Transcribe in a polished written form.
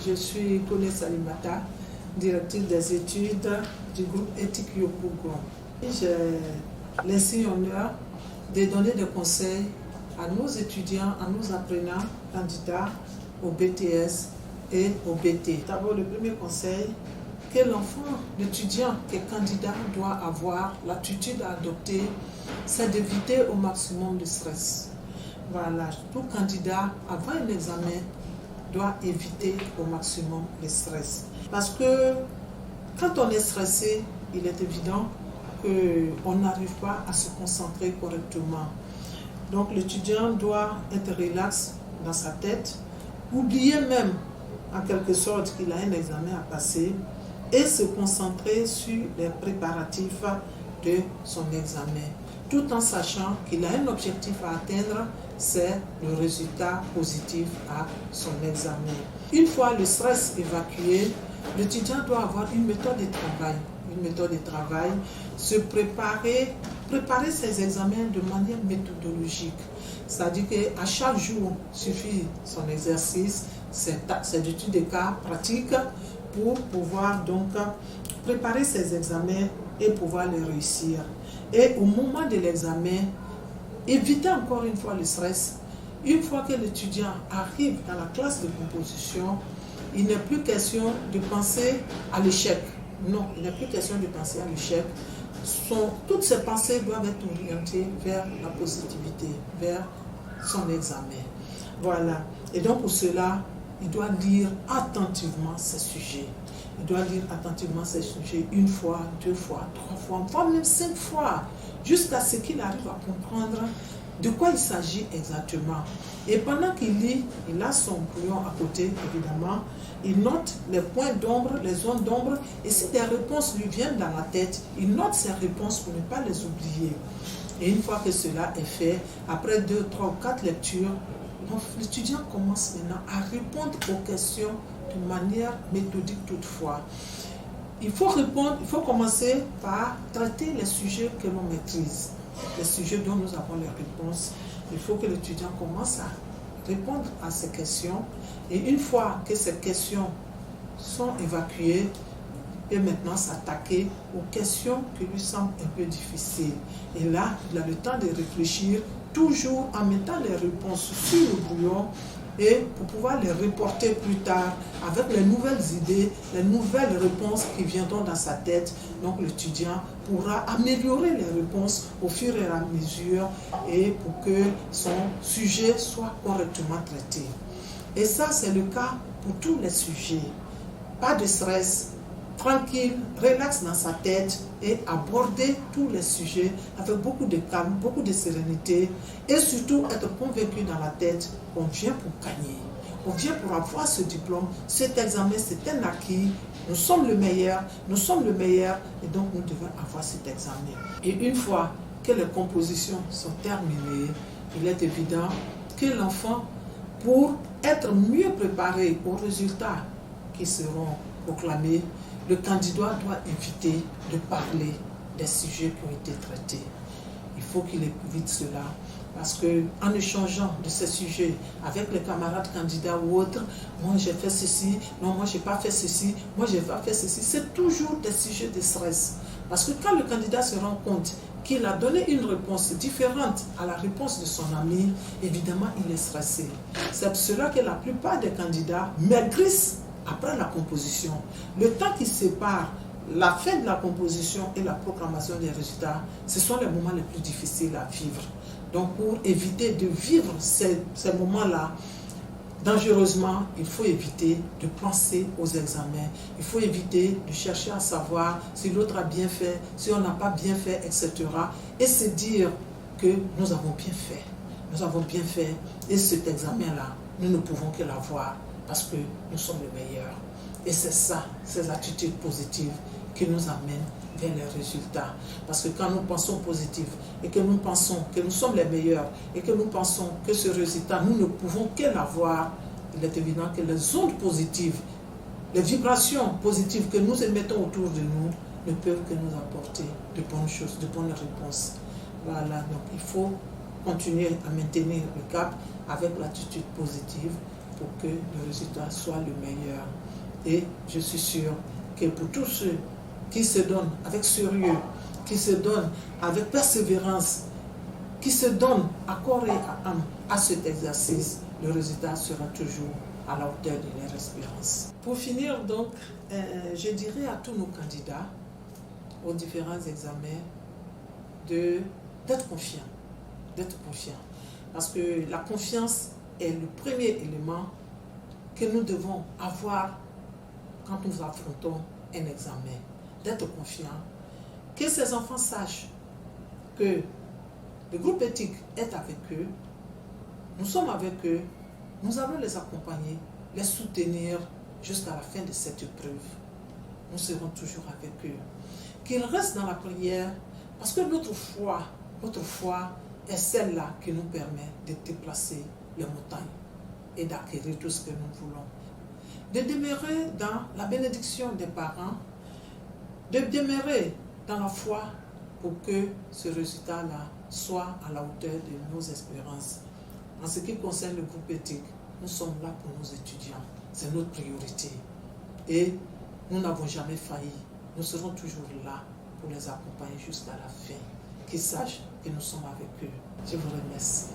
Je suis Kone Salimata, directrice des études du groupe éthique Yopougon. J'ai l'insigne honneur de donner des conseils à nos étudiants, à nos apprenants, candidats au BTS et au BT. D'abord, le premier conseil que l'enfant, l'étudiant qui est candidat doit avoir, l'attitude à adopter, c'est d'éviter au maximum le stress. Voilà, tout candidat, avant un examen, doit éviter au maximum le stress. Parce que quand on est stressé, il est évident qu'on n'arrive pas à se concentrer correctement. Donc l'étudiant doit être relax dans sa tête, oublier même en quelque sorte qu'il a un examen à passer et se concentrer sur les préparatifs de son examen, tout en sachant qu'il a un objectif à atteindre, c'est le résultat positif à son examen. Une fois le stress évacué, l'étudiant doit avoir une méthode de travail. Une méthode de travail, se préparer ses examens de manière méthodologique. C'est-à-dire qu'à chaque jour, suffit son exercice, c'est d'études de cas pratiques pour pouvoir donc préparer ses examens et pouvoir les réussir. Et au moment de l'examen, éviter encore une fois le stress. Une fois que l'étudiant arrive dans la classe de composition, il n'est plus question de penser à l'échec. Non, il n'est plus question de penser à l'échec. Toutes ses pensées doivent être orientées vers la positivité, vers son examen. Voilà. Et donc pour cela, il doit lire attentivement ces sujets. Il doit lire attentivement ces sujets une fois, 2 fois, 3 fois, voire même 5 fois, jusqu'à ce qu'il arrive à comprendre de quoi il s'agit exactement. Et pendant qu'il lit, il a son crayon à côté, évidemment. Il note les points d'ombre, les zones d'ombre. Et si des réponses lui viennent dans la tête, il note ces réponses pour ne pas les oublier. Et une fois que cela est fait, après 2, 3 ou 4 lectures, l'étudiant commence maintenant à répondre aux questions de manière méthodique toutefois. Il faut commencer par traiter les sujets que l'on maîtrise, les sujets dont nous avons les réponses. Il faut que l'étudiant commence à répondre à ces questions. Et une fois que ces questions sont évacuées, il peut maintenant s'attaquer aux questions qui lui semblent un peu difficiles. Et là, il a le temps de réfléchir, toujours en mettant les réponses sur le brouillon, et pour pouvoir les reporter plus tard avec les nouvelles idées, les nouvelles réponses qui viendront dans sa tête. Donc l'étudiant pourra améliorer les réponses au fur et à mesure et pour que son sujet soit correctement traité. Et ça, c'est le cas pour tous les sujets. Pas de stress, tranquille, relax dans sa tête et aborder tous les sujets avec beaucoup de calme, beaucoup de sérénité et surtout être convaincu dans la tête qu'on vient pour gagner. On vient pour avoir ce diplôme, cet examen, c'est un acquis. Nous sommes le meilleur et donc nous devons avoir cet examen. Et une fois que les compositions sont terminées, il est évident que l'enfant, pour être mieux préparé aux résultats qui seront proclamés, le candidat doit éviter de parler des sujets qui ont été traités. Il faut qu'il évite cela parce qu'en échangeant de ces sujets avec les camarades candidats ou autres, moi j'ai fait ceci, non moi j'ai pas fait ceci, moi j'ai pas fait ceci, c'est toujours des sujets de stress. Parce que quand le candidat se rend compte qu'il a donné une réponse différente à la réponse de son ami, évidemment il est stressé. C'est pour cela que la plupart des candidats maigrissent après la composition. Le temps qui sépare la fin de la composition et la proclamation des résultats, ce sont les moments les plus difficiles à vivre. Donc pour éviter de vivre ces moments-là dangereusement, il faut éviter de penser aux examens. Il faut éviter de chercher à savoir si l'autre a bien fait, si on n'a pas bien fait, etc. Et se dire que nous avons bien fait. Nous avons bien fait. Et cet examen-là, nous ne pouvons que l'avoir parce que nous sommes les meilleurs. Et c'est ça, ces attitudes positives qui nous amènent vers les résultats. Parce que quand nous pensons positif et que nous pensons que nous sommes les meilleurs et que nous pensons que ce résultat, nous ne pouvons que l'avoir, il est évident que les ondes positives, les vibrations positives que nous émettons autour de nous ne peuvent que nous apporter de bonnes choses, de bonnes réponses. Voilà, donc il faut continuer à maintenir le cap avec l'attitude positive pour que le résultat soit le meilleur. Et je suis sûre que pour tous ceux qui se donnent avec sérieux, qui se donnent avec persévérance, qui se donnent à corps et à âme à cet exercice, le résultat sera toujours à la hauteur de leur espérance. Pour finir donc, je dirais à tous nos candidats aux différents examens d'être confiants, parce que la confiance est le premier élément que nous devons avoir quand nous affrontons un examen, d'être confiants, que ces enfants sachent que le groupe éthique est avec eux, nous sommes avec eux, nous allons les accompagner, les soutenir jusqu'à la fin de cette épreuve. Nous serons toujours avec eux. Qu'ils restent dans la prière, parce que notre foi est celle-là qui nous permet de déplacer les montagnes et d'acquérir tout ce que nous voulons. De demeurer dans la bénédiction des parents, de demeurer dans la foi pour que ce résultat-là soit à la hauteur de nos espérances. En ce qui concerne le groupe éthique, nous sommes là pour nos étudiants. C'est notre priorité. Et nous n'avons jamais failli. Nous serons toujours là pour les accompagner jusqu'à la fin. Qu'ils sachent que nous sommes avec eux. Je vous remercie.